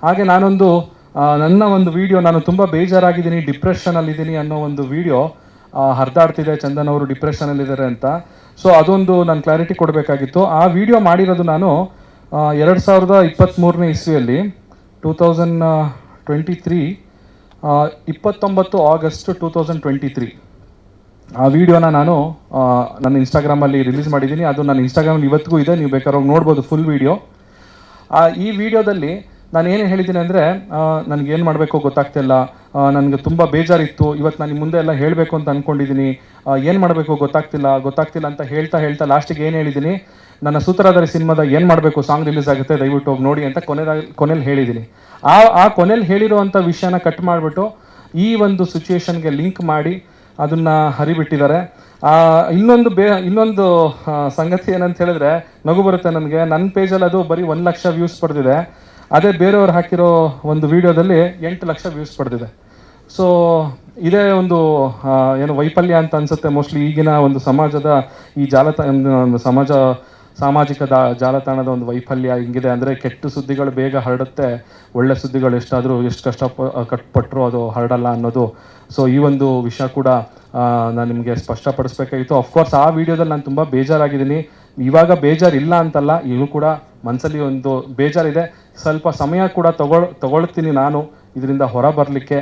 ಹಾಗೆ ನಾನೊಂದು ನನ್ನ ಒಂದು ವಿಡಿಯೋ, ನಾನು ತುಂಬ ಬೇಜಾರಾಗಿದ್ದೀನಿ, ಡಿಪ್ರೆಷನಲ್ಲಿದ್ದೀನಿ ಅನ್ನೋ ಒಂದು ವಿಡಿಯೋ ಹರಿದಾಡ್ತಿದೆ, ಚಂದನ್ ಅವರು ಡಿಪ್ರೆಷನಲ್ಲಿದ್ದಾರೆ ಅಂತ. ಸೊ ಅದೊಂದು ನಾನು ಕ್ಲಾರಿಟಿ ಕೊಡಬೇಕಾಗಿತ್ತು. ಆ ವಿಡಿಯೋ ಮಾಡಿರೋದು ನಾನು 2023ನೇ ಇಸ್ವಿಯಲ್ಲಿ 2023 29 ಆಗಸ್ಟ್ 2023 ಆ ವಿಡಿಯೋನ ನಾನು ನನ್ನ ಇನ್ಸ್ಟಾಗ್ರಾಮಲ್ಲಿ ರಿಲೀಸ್ ಮಾಡಿದ್ದೀನಿ. ಅದು ನನ್ನ ಇನ್ಸ್ಟಾಗ್ರಾಮಲ್ಲಿ ಇವತ್ತಿಗೂ ಇದೆ, ನೀವು ಬೇಕಾದ್ರೆ ಹೋಗಿ ನೋಡ್ಬೋದು ಫುಲ್ ವಿಡಿಯೋ. ಈ ವಿಡಿಯೋದಲ್ಲಿ ನಾನು ಏನು ಹೇಳಿದ್ದೀನಿ ಅಂದರೆ, ನನಗೇನು ಮಾಡಬೇಕು ಗೊತ್ತಾಗ್ತಿಲ್ಲ, ನನಗೆ ತುಂಬ ಬೇಜಾರಿತ್ತು, ಇವತ್ತು ನಾನು ಮುಂದೆ ಎಲ್ಲ ಹೇಳಬೇಕು ಅಂತ ಅಂದ್ಕೊಂಡಿದ್ದೀನಿ, ಏನು ಮಾಡಬೇಕು ಗೊತ್ತಾಗ್ತಿಲ್ಲ ಅಂತ ಹೇಳ್ತಾ ಲಾಸ್ಟಿಗೆ ಏನು ಹೇಳಿದ್ದೀನಿ, ನನ್ನ ಸೂತ್ರಧಾರಿ ಸಿನಿಮಾದ ಏನು ಮಾಡಬೇಕು ಸಾಂಗ್ ರಿಲೀಸ್ ಆಗುತ್ತೆ, ದಯವಿಟ್ಟು ಹೋಗಿ ನೋಡಿ ಅಂತ ಕೊನೆಯಲ್ಲಿ ಹೇಳಿದ್ದೀನಿ. ಆ ಕೊನೆಯಲ್ಲಿ ಹೇಳಿರುವಂಥ ವಿಷಯನ ಕಟ್ ಮಾಡಿಬಿಟ್ಟು ಈ ಒಂದು ಸಿಚುವೇಶನ್ಗೆ ಲಿಂಕ್ ಮಾಡಿ ಅದನ್ನು ಹರಿಬಿಟ್ಟಿದ್ದಾರೆ. ಇನ್ನೊಂದು ಸಂಗತಿ ಏನಂತ ಹೇಳಿದ್ರೆ ನಗು ಬರುತ್ತೆ ನನಗೆ. ನನ್ನ ಪೇಜಲ್ಲಿ ಅದು ಬರೀ 1 ಲಕ್ಷ ವ್ಯೂಸ್ ಪಡೆದಿದೆ. ಅದೇ ಬೇರೆಯವ್ರು ಹಾಕಿರೋ ಒಂದು ವಿಡಿಯೋದಲ್ಲಿ 8 ಲಕ್ಷ ವ್ಯೂಸ್ ಪಡೆದಿದೆ. ಸೊ ಇದೇ ಒಂದು ಏನು ವೈಫಲ್ಯ ಅಂತ ಅನಿಸುತ್ತೆ ಮೋಸ್ಟ್ಲಿ ಈಗಿನ ಒಂದು ಸಮಾಜದ ಈ ಸಾಮಾಜಿಕ ಜಾಲತಾಣದ ಒಂದು ವೈಫಲ್ಯ ಹಿಂಗಿದೆ. ಅಂದರೆ ಕೆಟ್ಟ ಸುದ್ದಿಗಳು ಬೇಗ ಹರಡುತ್ತೆ, ಒಳ್ಳೆ ಸುದ್ದಿಗಳು ಎಷ್ಟು ಕಷ್ಟಪಟ್ಟರು ಅದು ಹರಡಲ್ಲ ಅನ್ನೋದು. ಸೊ ಈ ಒಂದು ವಿಷಯ ಕೂಡ ನಾನು ನಿಮಗೆ ಸ್ಪಷ್ಟಪಡಿಸ್ಬೇಕಾಗಿತ್ತು. ಅಫ್ಕೋರ್ಸ್ ಆ ವಿಡಿಯೋದಲ್ಲಿ ನಾನು ತುಂಬ ಬೇಜಾರಾಗಿದ್ದೀನಿ. ಇವಾಗ ಬೇಜಾರಿಲ್ಲ ಅಂತಲ್ಲ, ಈಗಲೂ ಕೂಡ ಮನಸ್ಸಲ್ಲಿ ಒಂದು ಬೇಜಾರಿದೆ. ಸ್ವಲ್ಪ ಸಮಯ ಕೂಡ ತಗೊಳ್ತೀನಿ ನಾನು ಇದರಿಂದ ಹೊರಬರಲಿಕ್ಕೆ.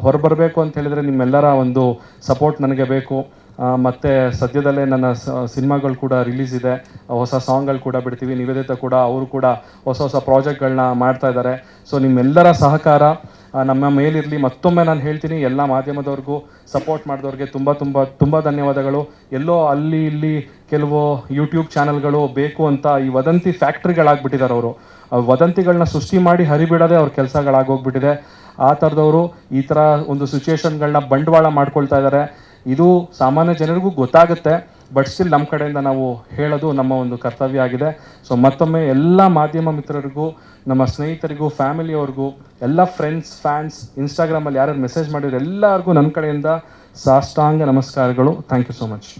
ಹೊರಬರಬೇಕು ಅಂತ ಹೇಳಿದರೆ ನಿಮ್ಮೆಲ್ಲರ ಒಂದು ಸಪೋರ್ಟ್ ನನಗೆ ಬೇಕು. ಮತ್ತು ಸದ್ಯದಲ್ಲೇ ನನ್ನ ಸಿನಿಮಾಗಳು ಕೂಡ ರಿಲೀಸ್ ಇದೆ, ಹೊಸ ಸಾಂಗ್ಗಳು ಕೂಡ ಬಿಡ್ತೀವಿ. ನಿವೇದಿತ ಕೂಡ ಅವರು ಕೂಡ ಹೊಸ ಪ್ರಾಜೆಕ್ಟ್ಗಳನ್ನ ಮಾಡ್ತಾ ಇದ್ದಾರೆ. ಸೊ ನಿಮ್ಮೆಲ್ಲರ ಸಹಕಾರ ನಮ್ಮ ಮೇಲಿರಲಿ. ಮತ್ತೊಮ್ಮೆ ನಾನು ಹೇಳ್ತೀನಿ, ಎಲ್ಲ ಮಾಧ್ಯಮದವ್ರಿಗೂ ಸಪೋರ್ಟ್ ಮಾಡಿದವ್ರಿಗೆ ತುಂಬ ಧನ್ಯವಾದಗಳು. ಎಲ್ಲೋ ಅಲ್ಲಿ ಇಲ್ಲಿ ಕೆಲವು ಯೂಟ್ಯೂಬ್ ಚಾನಲ್ಗಳು ಬೇಕು ಅಂತ ಈ ವದಂತಿ ಫ್ಯಾಕ್ಟ್ರಿಗಳಾಗ್ಬಿಟ್ಟಿದ್ದಾರೆ. ಅವರು ವದಂತಿಗಳನ್ನ ಸೃಷ್ಟಿ ಮಾಡಿ ಹರಿಬಿಡೋದೇ ಅವ್ರ ಕೆಲಸಗಳಾಗೋಗ್ಬಿಟ್ಟಿದೆ. ಆ ಥರದವರು ಈ ಥರ ಒಂದು ಸಿಚುವೇಶನ್ಗಳನ್ನ ಬಂಡವಾಳ ಮಾಡ್ಕೊಳ್ತಾ ಇದ್ದಾರೆ. ಇದು ಸಾಮಾನ್ಯ ಜನರಿಗೂ ಗೊತ್ತಾಗುತ್ತೆ, ಬಟ್ ಸ್ಟಿಲ್ ನಮ್ಮ ಕಡೆಯಿಂದ ನಾವು ಹೇಳೋದು ನಮ್ಮ ಒಂದು ಕರ್ತವ್ಯ ಆಗಿದೆ. ಸೊ ಮತ್ತೊಮ್ಮೆ ಎಲ್ಲ ಮಾಧ್ಯಮ ಮಿತ್ರರಿಗೂ, ನಮ್ಮ ಸ್ನೇಹಿತರಿಗೂ, ಫ್ಯಾಮಿಲಿಯವ್ರಿಗೂ, ಎಲ್ಲ ಫ್ರೆಂಡ್ಸ್, ಫ್ಯಾನ್ಸ್, ಇನ್ಸ್ಟಾಗ್ರಾಮಲ್ಲಿ ಯಾರ್ಯಾರು ಮೆಸೇಜ್ ಮಾಡಿದ್ರು ಎಲ್ಲರಿಗೂ ನನ್ನ ಕಡೆಯಿಂದ ಸಾಷ್ಟಾಂಗ ನಮಸ್ಕಾರಗಳು. Thank you so much.